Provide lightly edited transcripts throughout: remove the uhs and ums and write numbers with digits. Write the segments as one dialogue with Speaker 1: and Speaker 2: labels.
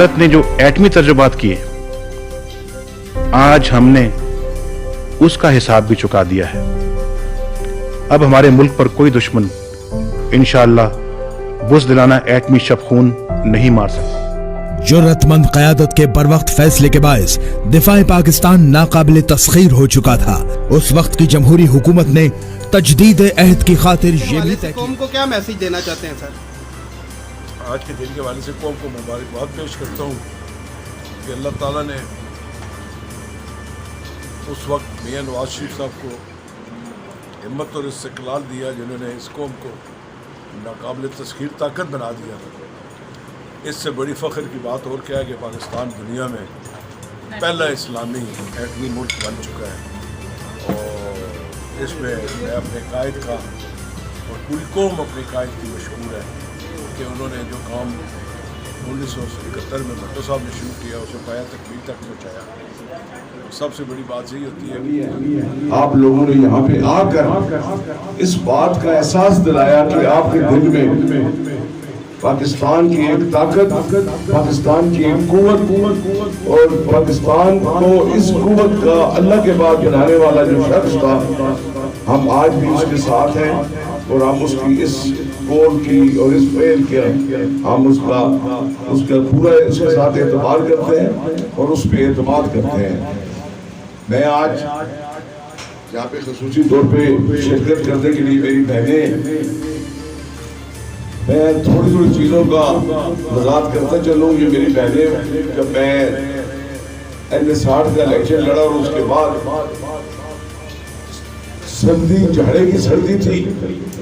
Speaker 1: भारत ने जो एटमी तजुर्बात किए, आज हमने उसका हिसाब भी चुका दिया है। अब हमारे मुल्क पर कोई दुश्मन इंशाअल्लाह बुज़दिलाना एटमी शबखून नहीं मार सकता।
Speaker 2: जुर्रतमंद क़यादत के बरवक्त फैसले के बायस दिफाए पाकिस्तान नाकाबिल तस्खीर हो चुका था। उस वक्त की जमहूरी हुकूमत ने तजदीद अहद की खातिर ये भी तय
Speaker 3: कौम को क्या मैसेज देना चाहते हैं सर?
Speaker 4: आज के दिन के हवाले से कौम को मुबारकबाद पेश करता हूँ कि अल्लाह ताला ने उस वक्त मियां नवाज शरीफ साहब को हिम्मत और इस्तिक़लाल दिया, जिन्होंने इस कौम को नाकाबिल तस्खीर ताकत बना दिया। इससे बड़ी फ़ख्र की बात और क्या है कि पाकिस्तान दुनिया में पहला इस्लामी एटमी मुल्क बन चुका है और इसमें मैं अपने कायद का और पूरी कौम अपने कायद की मशहूर है कि उन्होंने जो काम 1971 में भुट्टो साहब ने शुरू किया उसे पाया तकमील तक पहुँचाया। सबसे बड़ी बात यही होती है कि
Speaker 5: आप लोगों ने यहाँ पे आकर इस बात का एहसास दिलाया कि आपके दिल में पाकिस्तान की एक ताकत, पाकिस्तान की एक कुव्वत और पाकिस्तान को इस कुव्वत का अल्लाह के बाद बनाने वाला जो शख्स था, हम आज भी उसके साथ हैं और हम उसकी इस कौल की और इस फेल के हम उसका पूरा उसके साथ एतबार करते हैं और उस पर एतमाद करते हैं। मैं आज यहाँ पे खसूसी तौर पे शिरकत करने के लिए मेरी बहनें, मैं थोड़ी चीज़ों का वजाहत करता चलूँ। ये मेरी बहनें, जब मैं N60 का इलेक्शन लड़ा और उसके बाद सर्दी, जाड़े की सर्दी थी।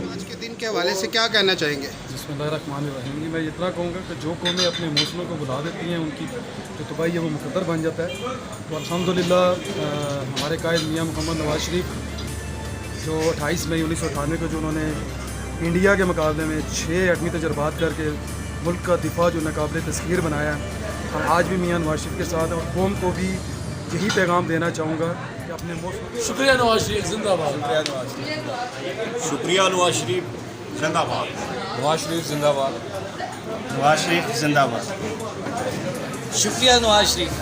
Speaker 3: आज के दिन के हवाले से क्या कहना चाहेंगे?
Speaker 6: बिस्मिल्लाहिर्रहमानिर्रहीम। मैं इतना कहूँगा कि जो कौमें अपने मौसमों को बुला देती हैं, उनकी जो तबाही है वो मुकद्दर बन जाता है। तो अल्हम्दुलिल्लाह हमारे कायद मियां मोहम्मद नवाज शरीफ जो 28 मई 1998 को जो उन्होंने इंडिया के मुकाबले में 6 एटमी तजर्बात करके मुल्क का दिफा जो नाकाबिल तस्खीर बनाया, हम आज भी मियां नवाज शरीफ के साथ हैं और कौम को भी यही पैगाम देना चाहूँगा कि अपने मौसम।
Speaker 7: शुक्रिया नवाज शरीफ जिंदाबाद।
Speaker 8: शुक्रिया नवाज शरीफ जिंदाबाद।
Speaker 7: नवाज शरीफ जिंदाबाद।
Speaker 8: नवाज शरीफ जिंदाबाद।
Speaker 7: शुक्रिया नवाज शरीफ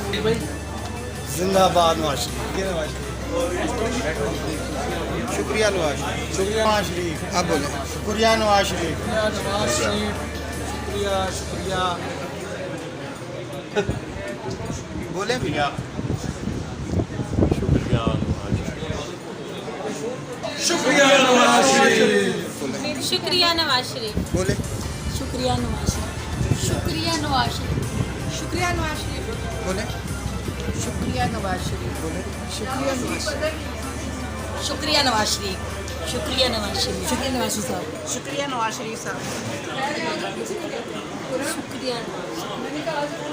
Speaker 8: जिंदाबाद। नवाज शरीफ।
Speaker 3: शुक्रिया नवाज शरीफ।
Speaker 8: शुक्रिया नवाज शरीफ।
Speaker 3: आप बोले।
Speaker 8: शुक्रिया नवाज शरीफ।
Speaker 7: नवाज शरीफ। शुक्रिया शुक्रिया।
Speaker 3: बोले
Speaker 8: शुक्रिया
Speaker 7: शुक्रिया नवाज शरीफ।
Speaker 9: शुक्रिया नवाज शरीफ।
Speaker 3: बोले।
Speaker 9: शुक्रिया नवाज शरीफ। शुक्रिया नवाज शरीफ। शुक्रिया नवाज शरीफ।
Speaker 3: बोले।
Speaker 9: शुक्रिया नवाज शरीफ।
Speaker 3: बोले। शुक्रिया नवाज शरीफ।
Speaker 9: शुक्रिया नवाज शरीफ। शुक्रिया नवाज शरीफ। शुक्रिया नवाज शरीफ साहब।
Speaker 10: शुक्रिया नवाज शरीफ साहब।
Speaker 9: शुक्रिया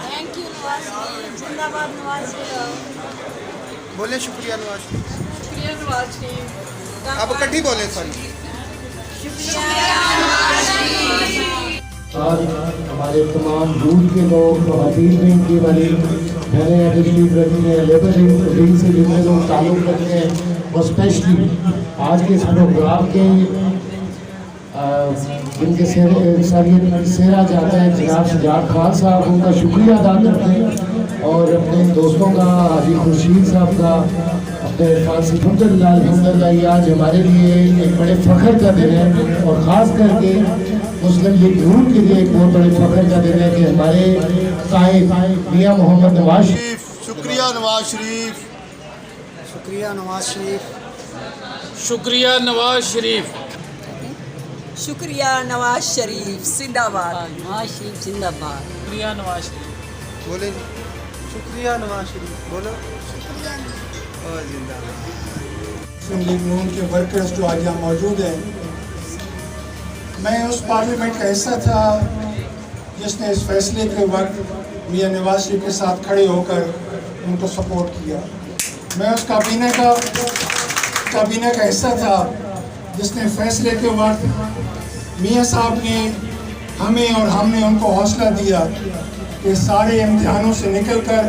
Speaker 9: थैंक यू नवाज शरीफ। जिंदाबाद नवाज शरीफ।
Speaker 3: बोले। शुक्रिया नवाज शरीफ।
Speaker 9: शुक्रिया नवाज शरीफ।
Speaker 3: आप इकट्ठी बोले सॉरी।
Speaker 11: आज हमारे तमाम दूर के लोग, खवातीन बैंक की वाली बहनें तशरीफ रखी हैं, लेबर विंग से जितने लोग ताल्लुक़ रखते हैं, और स्पेशली आज के इस प्रोग्राम के जिनके सेरा जाता है जनाब शुजात खान साहब, उनका शुक्रिया अदा करते हैं और अपने दोस्तों का, हाजी खुर्शीद साहब का, अपने अल्हम्दुलिल्लाह ये आज हमारे लिए एक बड़े फ़ख्र का दिन है और ख़ास करके मुस्लिम लीग नून के लिए एक बहुत बड़े फ़ख्र का दिन है कि हमारे कायद मियां मोहम्मद नवाज शरीफ।
Speaker 8: शुक्रिया नवाज शरीफ।
Speaker 10: शुक्रिया नवाज शरीफ।
Speaker 7: शुक्रिया नवाज शरीफ।
Speaker 9: शुक्रिया नवाज शरीफ जिंदाबाद। नवाज शरीफ जिंदाबाद।
Speaker 7: शुक्रिया नवाज शरीफ।
Speaker 3: बोले। शुक्रिया नवाज शरीफ। बोलो। और जिंदाबाद।
Speaker 10: मुस्लिम लीग नून के वर्कर्स जो आज यहाँ मौजूद हैं, मैं उस पार्लियामेंट का हिस्सा था जिसने इस फैसले के वक्त मियां नवाज शरीफ के साथ खड़े होकर उनको सपोर्ट किया। मैं उस काबीना का हिस्सा था जिसने फैसले के वक्त मियां साहब ने हमें और हमने उनको हौसला दिया कि सारे इम्तिहानों से निकलकर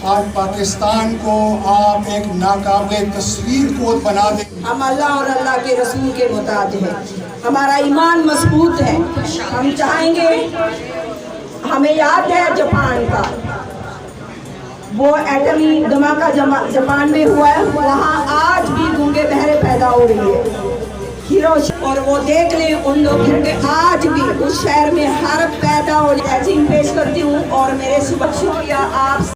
Speaker 10: आज पाकिस्तान को आप एक नाकाबिल तस्वीर कोद बना दें।
Speaker 12: हम अल्लाह और अल्लाह के रसूल के मुताबिक हैं, हमारा ईमान मजबूत है। हम चाहेंगे हमें याद है जापान का, वो एटमी धमाका जापान में हुआ है, वहाँ आज भी गूंगे बहरे पैदा हो रही है हिरोशिमा, और वो देख लें उन लोग के आज भी उस शहर में हर पैदा हो। पेश करती हूँ और मेरे शुक्रिया आप